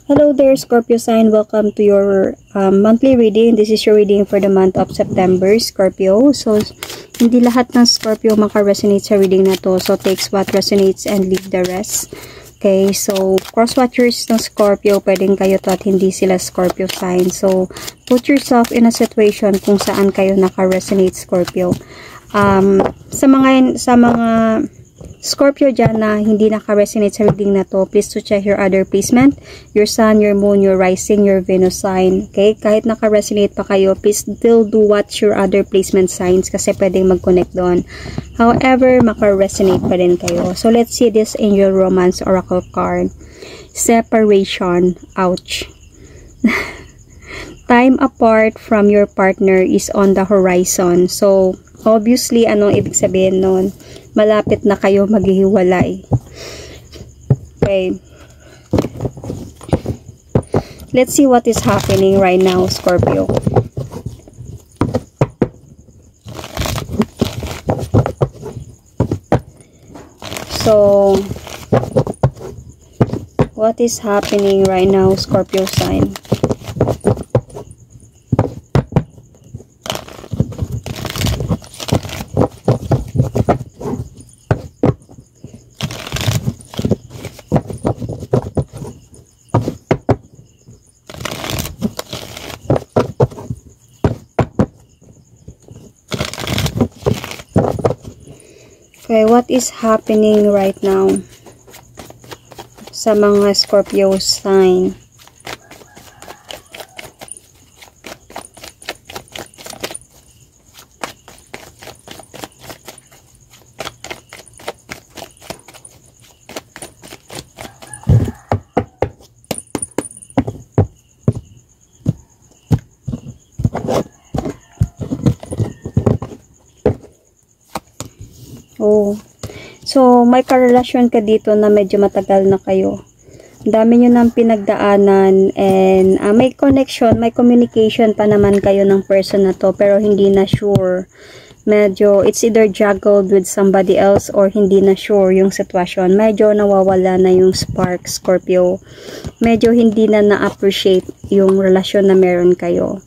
Hello there, Scorpio sign. Welcome to your monthly reading. This is your reading for the month of September, Scorpio. So, hindi lahat ng Scorpio maka-resonate sa reading na to. So, takes what resonates and leave the rest. Okay, so, cross-watchers ng Scorpio, pwedeng kayo to at hindi sila Scorpio sign. So, put yourself in a situation kung saan kayo naka-resonate, Scorpio. Sa mga Scorpio dyan na hindi naka-resonate sa reading na to, please to check your other placement, your sun, your moon, your rising, your Venus sign. Okay? Kahit naka-resonate pa kayo, please still do watch your other placement signs kasi pwedeng mag-connect doon. However, maka-resonate pa rin kayo. So, let's see this Angel Romance Oracle card. Separation. Ouch. Time apart from your partner is on the horizon. So, obviously, anong ibig sabihin nun? Malapit na kayo maghihiwalay. Okay. Let's see what is happening right now, Scorpio. So, what is happening right now, Scorpio sign? Okay, what is happening right now sa mga Scorpio sign? Oh. So, may karelasyon ka dito na medyo matagal na kayo. Dami nyo nang pinagdaanan and may connection, may communication pa naman kayo ng person na to pero hindi na sure. Medyo, it's either juggled with somebody else or hindi na sure yung sitwasyon. Medyo nawawala na yung spark, Scorpio. Medyo hindi na na-appreciate yung relasyon na meron kayo.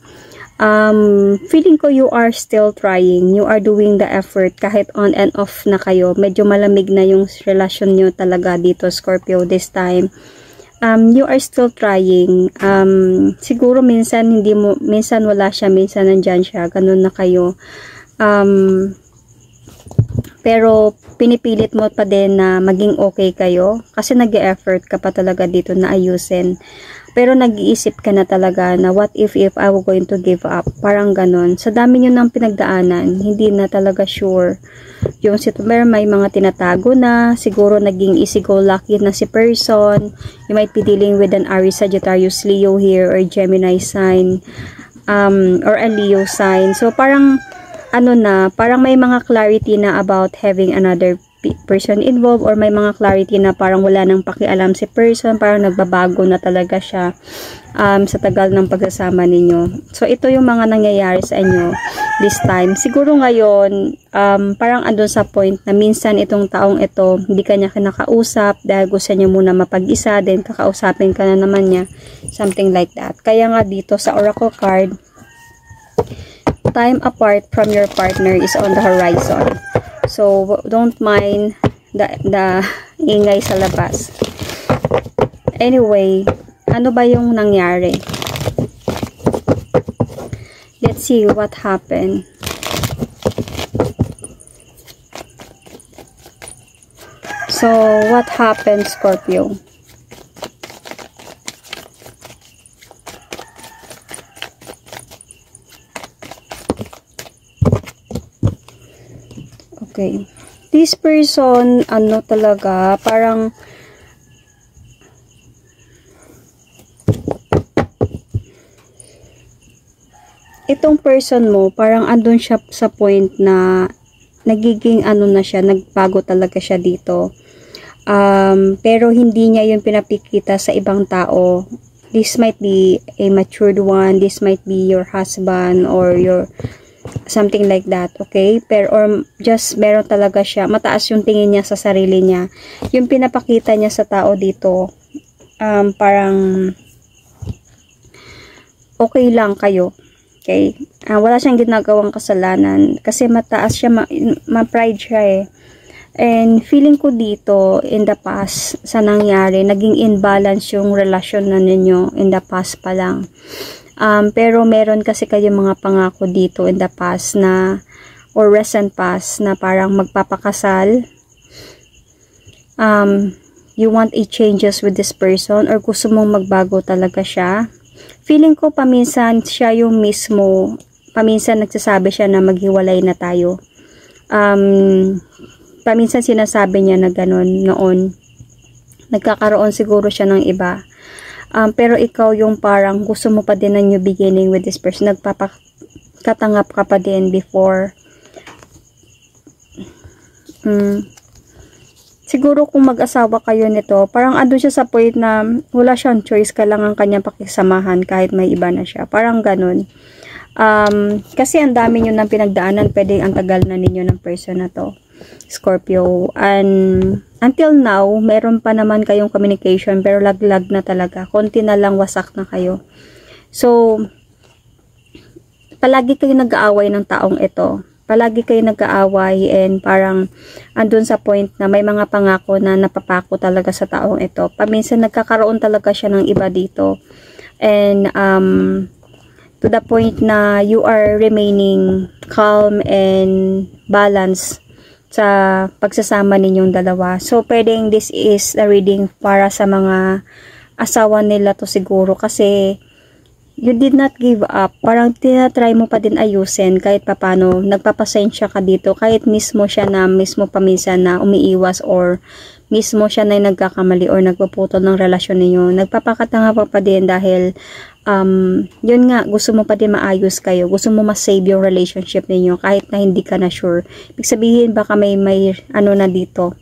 Feeling ko you are still trying. You are doing the effort kahit on and off na kayo. Medyo malamig na yung relasyon nyo talaga dito, Scorpio, this time. You are still trying. Siguro minsan minsan wala siya, minsan nandyan siya. Ganun na kayo. Pero pinipilit mo pa din na maging okay kayo kasi nag-e-effort ka pa talaga dito na ayusin. Pero nag-iisip ka na talaga na what if I were going to give up? Parang ganon. Sa dami nyo ng pinagdaanan, hindi na talaga sure. Yung sitwasyon, may mga tinatago na, siguro naging easy-go-lucky na si person. You might be dealing with an Aries, Sagittarius, Leo here, or Gemini sign, or a Leo sign. So parang, parang may mga clarity na about having another person involved or may mga clarity na parang wala nang pakialam si person, parang nagbabago na talaga siya sa tagal ng pagsasama ninyo. So ito yung mga nangyayari sa inyo this time. Siguro ngayon parang andun sa point na minsan itong taong ito hindi kanya kinakausap dahil gusto niya muna mapag-isa, then kakausapin ka na naman niya, something like that. Kaya nga dito sa Oracle card, time apart from your partner is on the horizon. So, don't mind the ingay sa labas. Anyway, ano ba yung nangyari? Let's see what happened. So, what happened, Scorpio? Okay. This person, talaga, parang itong person mo, parang andun siya sa point na nagiging na siya, nagbago talaga siya dito. Pero hindi niya yung pinapikita sa ibang tao. This might be a matured one, this might be your husband or your something like that, okay? Pero or just meron talaga siya, mataas yung tingin niya sa sarili niya. Yung pinapakita niya sa tao dito, parang okay lang kayo. Okay? Wala siyang ginagawang kasalanan kasi mataas siya, ma-pride siya eh. And feeling ko dito in the past sa nangyari, naging imbalance yung relasyon na ninyo in the past pa lang. Pero meron kasi kayo mga pangako dito in the past na or recent past na parang magpapakasal. You want a changes with this person or gusto mong magbago talaga siya. Feeling ko paminsan siya yung mismo, paminsan nagsasabi siya na maghiwalay na tayo. Paminsan sinasabi niya na ganun noon. Nagkakaroon siguro siya ng iba. Pero ikaw yung parang gusto mo pa din ng new beginning with this person. Nagpapakatanggap ka pa din before. Siguro kung mag-asawa kayo nito, parang ando siya sa point na wala siyang choice, ka lang ang kanyang pakisamahan kahit may iba na siya. Parang ganun. Kasi ang dami nyo ng pinagdaanan, pwede ang tagal na ninyo ng person na to, Scorpio. And until now, meron pa naman kayong communication pero laglag na talaga. Konti na lang, wasak na kayo. So, palagi kayo nag-aaway ng taong ito. Palagi kayo nag-aaway and parang andun sa point na may mga pangako na napapako talaga sa taong ito. Paminsan nagkakaroon talaga siya ng iba dito. And to the point na you are remaining calm and balanced sa pagsasama ninyong dalawa. So, pwedeng this is a reading para sa mga asawa nila to siguro kasi you did not give up. Parang tinatry mo pa din ayusin kahit papano. Nagpapasensya ka dito kahit mismo siya na mismo paminsan na umiiwas or mismo siya na nagkakamali or nagpuputol ng relasyon ninyo. Nagpapakatanga pa din dahil yun nga, gusto mo pa din maayos kayo. Gusto mo ma-save yung relationship ninyo kahit na hindi ka na sure. Ibig sabihin baka may ano na dito.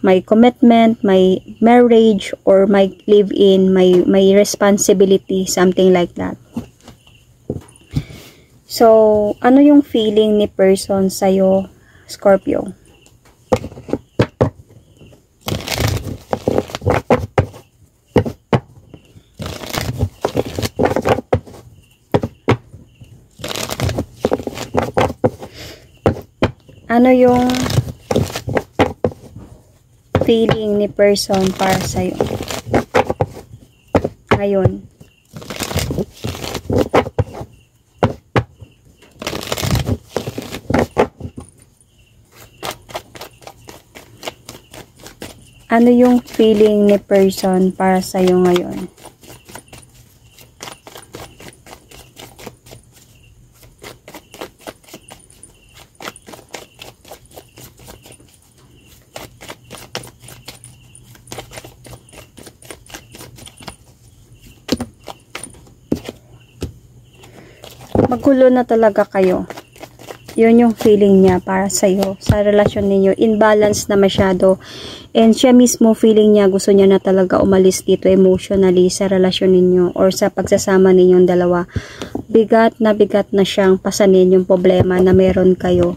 May commitment, may marriage, or may live-in, may responsibility, something like that. So, ano yung feeling ni person sa'yo, Scorpio? Ano yung feeling ni person para sa'yo ngayon? Ano yung feeling ni person para sa'yo ngayon? Magulo na talaga kayo. Yun yung feeling niya para sa'yo, sa relasyon ninyo. Imbalance na masyado. And siya mismo feeling niya, gusto niya na talaga umalis dito emotionally sa relasyon ninyo or sa pagsasama ninyong dalawa. Bigat na siyang pasanin yung problema na meron kayo.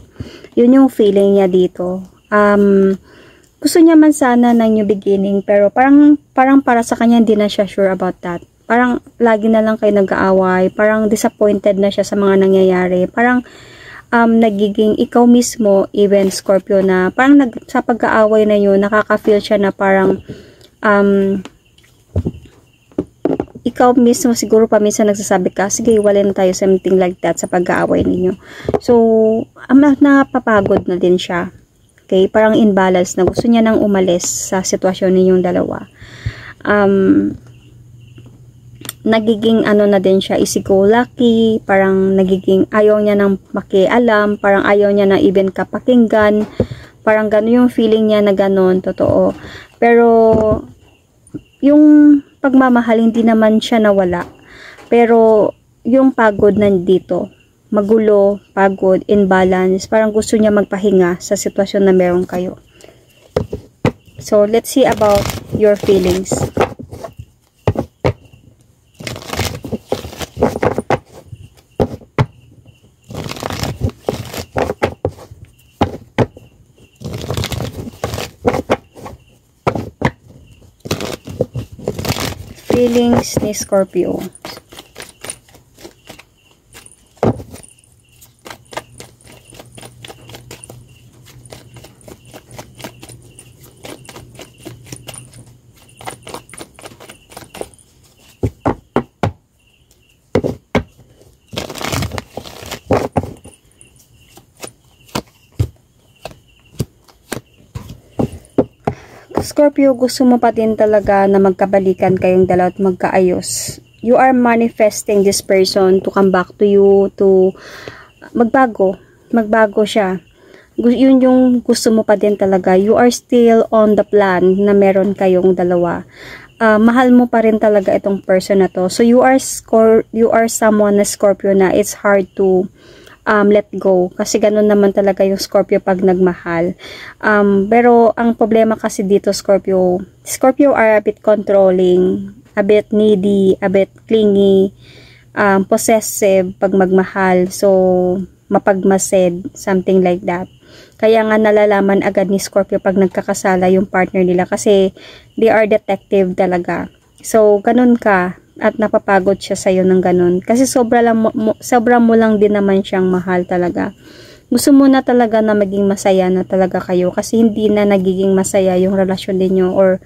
Yun yung feeling niya dito. Gusto niya man sana ng new beginning pero parang para sa kanya hindi na siya sure about that. Parang lagi na lang kayo nag-aaway, parang disappointed na siya sa mga nangyayari. Parang nagiging ikaw mismo, even Scorpio, na parang sa pag-aaway na yun, nakaka-feel siya na parang ikaw mismo siguro paminsan nagsasabi ka, sige, iwalay na tayo, something like that sa pag-aaway ninyo. So, napapagod na din siya. Okay? Parang imbalance na gusto niya nang umalis sa sitwasyon ninyong dalawa. Nagiging ano na din siya, easy-go-lucky, parang nagiging ayaw niya nang makialam, parang ayaw niya na even kapakinggan, parang gano'n yung feeling niya na gano'n, totoo. Pero, yung pagmamahal, hindi naman siya nawala. Pero, yung pagod nandito, magulo, pagod, imbalance, parang gusto niya magpahinga sa sitwasyon na meron kayo. So, let's see about your feelings. advice ni Scorpio. Scorpio, gusto mo pa din talaga na magkabalikan kayong dalawa at magkaayos. You are manifesting this person to come back to you, to magbago siya. Yun yung gusto mo pa din talaga. You are still on the plan na meron kayong dalawa. Mahal mo pa rin talaga itong person na to. So you are someone na Scorpio na it's hard to let go. Kasi ganun naman talaga yung Scorpio pag nagmahal. Pero ang problema kasi dito, Scorpio are a bit controlling, a bit needy, a bit clingy, possessive pag magmahal. So, mapagmasid, something like that. Kaya nga nalalaman agad ni Scorpio pag nagkakasala yung partner nila kasi they are detective talaga. So, ganun ka at napapagod siya sa'yo ng ganun. Kasi sobra mo lang din naman siyang mahal talaga. Gusto mo na talaga na maging masaya na talaga kayo kasi hindi na nagiging masaya yung relasyon ninyo or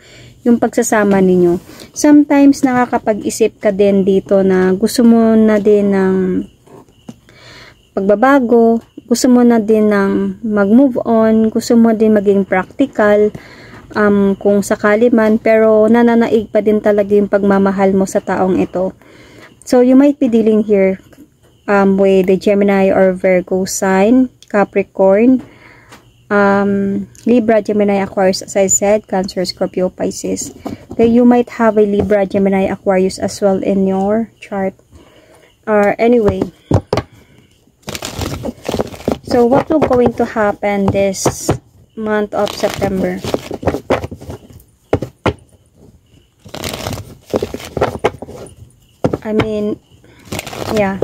yung pagsasama ninyo. Sometimes nakakapag-isip ka din dito na gusto mo na din ng pagbabago, gusto mo na din ng mag-move on, gusto mo din maging practical, kung sakali man, pero nananaig pa din talaga yung pagmamahal mo sa taong ito. So, you might be dealing here with the Gemini or Virgo sign, Capricorn, Libra, Gemini, Aquarius, as I said, Cancer, Scorpio, Pisces. Okay, you might have a Libra, Gemini, Aquarius as well in your chart. Anyway, so what will going to happen this month of September? I mean, yeah.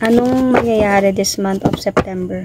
Anong mangyayari this month of September?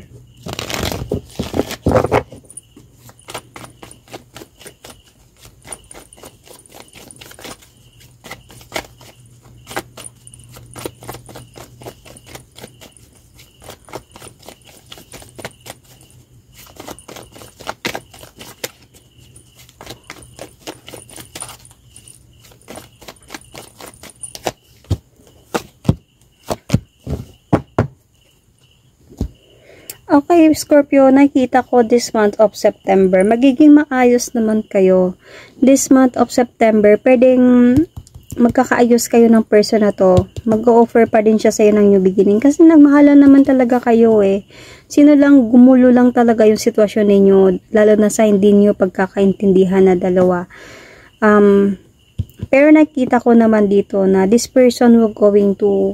Okay, Scorpio, nakita ko this month of September. Magiging maayos naman kayo. This month of September, pwedeng magkakaayos kayo ng person na to. Mag-o-offer pa din siya sa'yo ng new beginning. Kasi nagmahalan naman talaga kayo eh. Sino lang, gumulo lang talaga yung sitwasyon ninyo. Lalo na sa hindi nyo pagkakaintindihan na dalawa. Pero nakita ko naman dito na this person will going to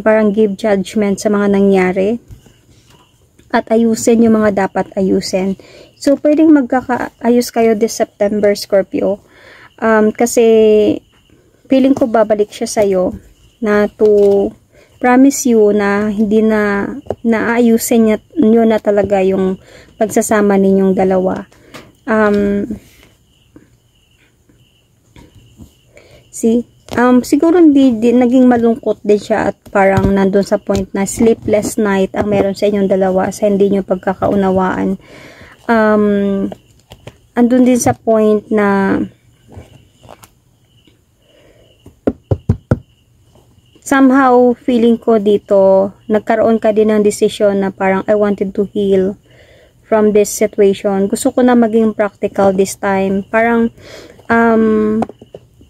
parang give judgment sa mga nangyari. At ayusin yung mga dapat ayusin. So, pwedeng magkakaayos kayo this September, Scorpio. Kasi, feeling ko babalik siya sa'yo na to promise you na hindi na naayusin nyo na talaga yung pagsasama ninyong dalawa. See? Siguro hindi naging malungkot din siya at parang nandun sa point na sleepless night ang meron sa inyong dalawa sa hindi nyo pagkakaunawaan. Andun din sa point na somehow feeling ko dito nagkaroon ka din ng decision na parang I wanted to heal from this situation. Gusto ko na maging practical this time. Parang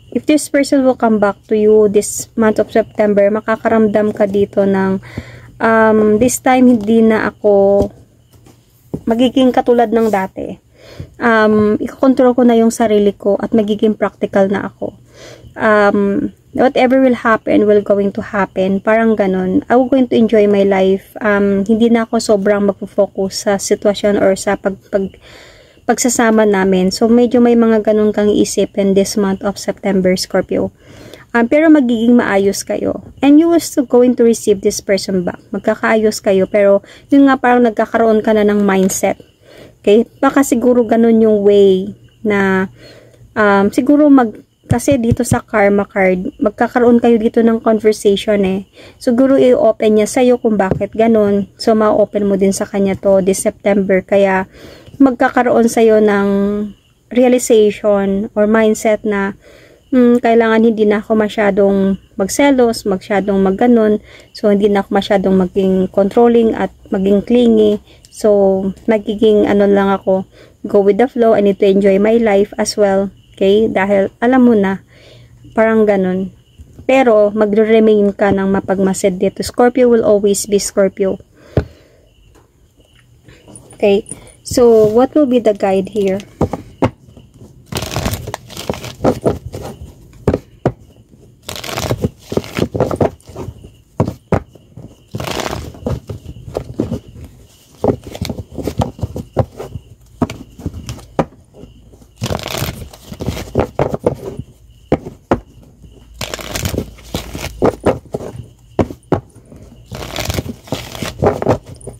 if this person will come back to you this month of September, makakaramdam ka dito ng this time hindi na ako magiging katulad ng dati. Ikokontrol ko na yung sarili ko at magiging practical na ako. Whatever will happen will going to happen. Parang ganun. I will going to enjoy my life. Hindi na ako sobrang magpo-focus sa sitwasyon or sa pagsasama namin. So, medyo may mga ganun kang iisipin this month of September, Scorpio. Pero magiging maayos kayo. And you will still going to receive this person back. Magkakaayos kayo. Pero, yun nga parang nagkakaroon ka na ng mindset. Okay? Baka siguro ganun yung way na siguro Kasi dito sa karma card, magkakaroon kayo dito ng conversation eh. Siguro i-open niya sa'yo kung bakit ganun. So, ma-open mo din sa kanya to this September. Kaya, magkakaroon sa'yo ng realization or mindset na kailangan hindi na ako masyadong magselos, masyadong magganon. So, hindi na ako masyadong maging controlling at maging clingy. So, magiging ano lang ako, go with the flow. I need to enjoy my life as well. Okay? Dahil alam mo na, parang ganon. Pero, magre-remain ka ng mapagmasid dito. Scorpio will always be Scorpio. Okay? So, what will be the guide here?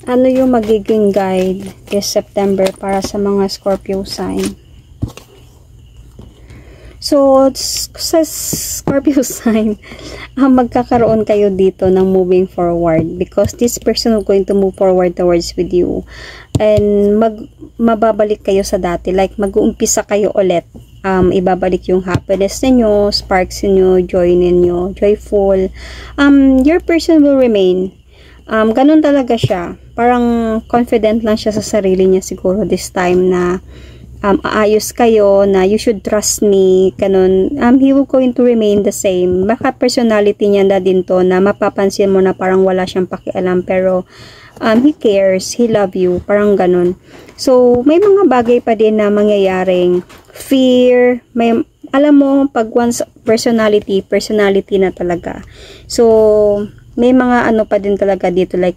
Ano yung magiging guide this September para sa mga Scorpio sign? So, sa Scorpio sign, magkakaroon kayo dito ng moving forward because this person is going to move forward towards with you. And mababalik kayo sa dati. Like, mag-uumpisa kayo ulit. Ibabalik yung happiness ninyo, sparks ninyo, joy ninyo, joyful. Your person will remain. Ganun talaga siya. Parang confident lang siya sa sarili niya siguro this time na aayos kayo, na you should trust me, ganun. He will going to remain the same. Baka personality niya na din to na mapapansin mo na parang wala siyang pakialam pero he cares, he love you, parang ganun. So, may mga bagay pa din na mangyayaring fear, may, alam mo, pag once personality na talaga. So, may mga ano pa din talaga dito, like,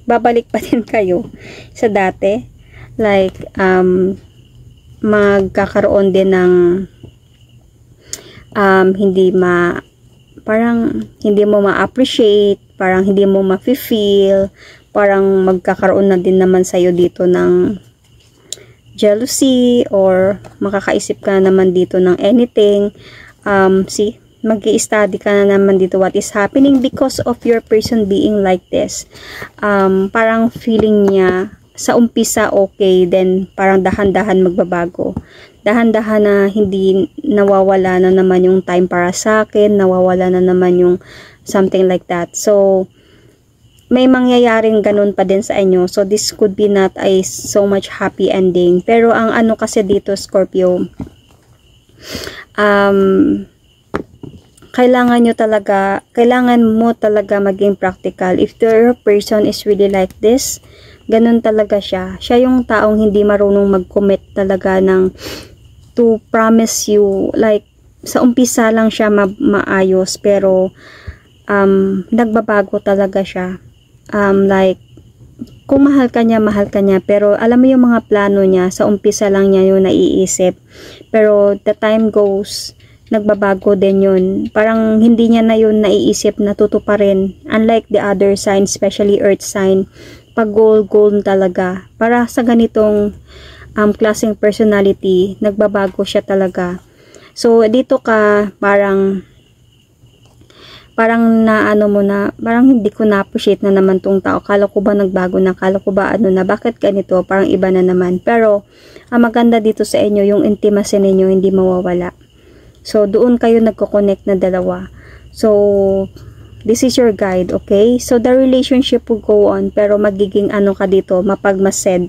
babalik pa din kayo sa dati. Like, magkakaroon din ng parang hindi mo ma-appreciate, parang hindi mo ma-feel, parang magkakaroon na din naman sa'yo dito ng jealousy or makakaisip ka na naman dito ng anything. See, mag-i-study ka na naman dito what is happening because of your person being like this. Parang feeling niya sa umpisa okay, then parang dahan-dahan magbabago. Dahan-dahan na hindi nawawala na naman yung time para sa akin, nawawala na naman yung something like that. So, may mangyayaring ganun pa din sa inyo. So, this could be not a so much happy ending. Pero ang ano kasi dito, Scorpio, kailangan mo talaga maging practical. If your person is really like this, ganun talaga siya. Siya yung taong hindi marunong mag-commit talaga ng to promise you. Like, sa umpisa lang siya maayos, pero nagbabago talaga siya. Like, kung mahal ka niya, pero alam mo yung mga plano niya, sa umpisa lang niya yung naiisip. Pero the time goes, nagbabago din yun. Parang hindi niya na yun naiisip na tutuparin. Unlike the other sign, especially earth sign, pag goal talaga. Para sa ganitong klaseng personality, nagbabago siya talaga. So, dito ka parang naano mo na, parang hindi ko na-appreciate na naman tong tao. Kala ko ba nagbago na? Kala ko ba ano na? Bakit ganito? Parang iba na naman. Pero, ang maganda dito sa inyo, yung intimacy ninyo hindi mawawala. So, doon kayo nagko-connect na dalawa. So, this is your guide, okay? So, the relationship will go on, pero magiging ano ka dito, mapagmased.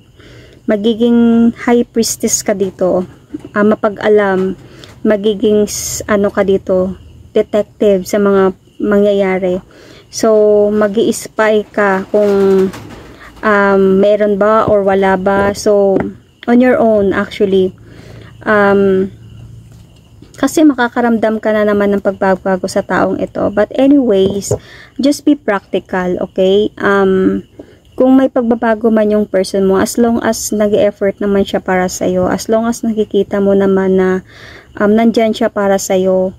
Magiging high priestess ka dito. Mapag-alam. Magiging ano ka dito, detective sa mga mangyayari. So, mag-i-spy ka kung meron ba or wala ba. So, on your own, actually. Kasi makakaramdam ka na naman ng pagbabago sa taong ito. But anyways, just be practical, okay? Kung may pagbabago man yung person mo, as long as nag-e-effort naman siya para sa'yo, as long as nakikita mo naman na nandyan siya para sa'yo,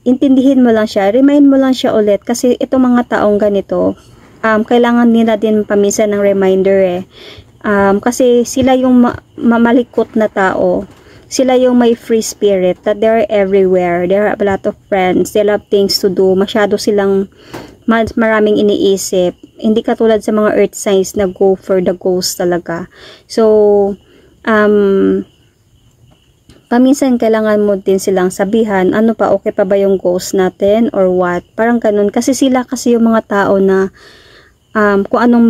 intindihin mo lang siya, remind mo lang siya ulit. Kasi itong mga taong ganito, kailangan nila din paminsan ng reminder eh. Kasi sila yung mamalikot na tao. sila yung may free spirit, that they're everywhere, they have a lot of friends, they have things to do, masyado silang maraming iniisip, hindi katulad sa mga earth signs na go for the goals talaga. So paminsan kailangan mo din silang sabihan, ano pa, okay pa ba yung goals natin or what, parang ganun, kasi sila kasi yung mga tao na kung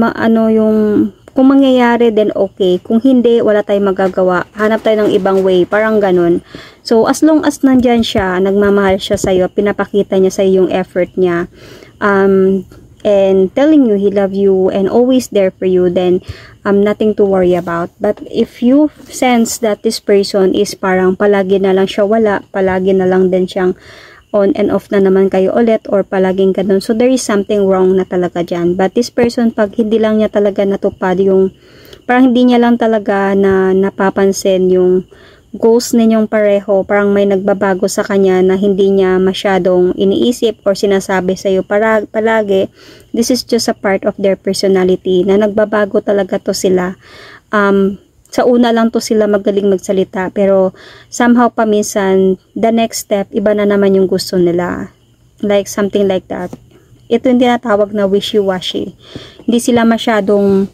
kung mangyayari then okay, kung hindi, wala tayong magagawa, hanap tayo ng ibang way, parang ganun. So as long as nandyan siya, nagmamahal siya sa'yo, pinapakita niya sa'yo yung effort niya, and telling you he love you and always there for you, then nothing to worry about. But if you sense that this person is parang palagi na lang siya wala, palagi na lang din siyang on and off na naman kayo ulit, or palaging ganun, so there is something wrong na talaga dyan. But this person, pag hindi lang niya talaga natupad yung, parang hindi niya lang talaga na napapansin yung goals ninyong pareho, parang may nagbabago sa kanya na hindi niya masyadong iniisip or sinasabi sa'yo palagi, this is just a part of their personality, na nagbabago talaga to sila. Sa una lang to sila magaling magsalita, pero somehow paminsan, the next step, iba na naman yung gusto nila. Like something like that. Ito yung tinatawag na wishy-washy. Hindi sila masyadong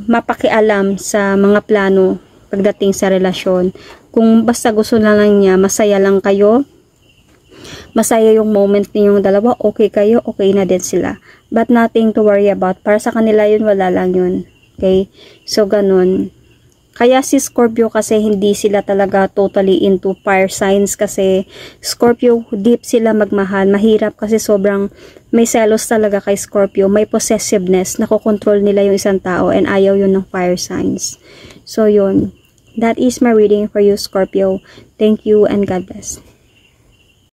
mapakialam sa mga plano pagdating sa relasyon. Kung basta gusto na lang niya, masaya lang kayo, masaya yung moment ninyong dalawa, okay kayo, okay na din sila. But nothing to worry about. Para sa kanila yun, wala lang yun. Okay? So, ganun. Kaya si Scorpio kasi hindi sila talaga totally into fire signs, kasi Scorpio, deep sila magmahal. Mahirap kasi sobrang may selos talaga kay Scorpio. May possessiveness. Nakokontrol nila yung isang tao and ayaw yun ng fire signs. So, yun. That is my reading for you, Scorpio. Thank you and God bless.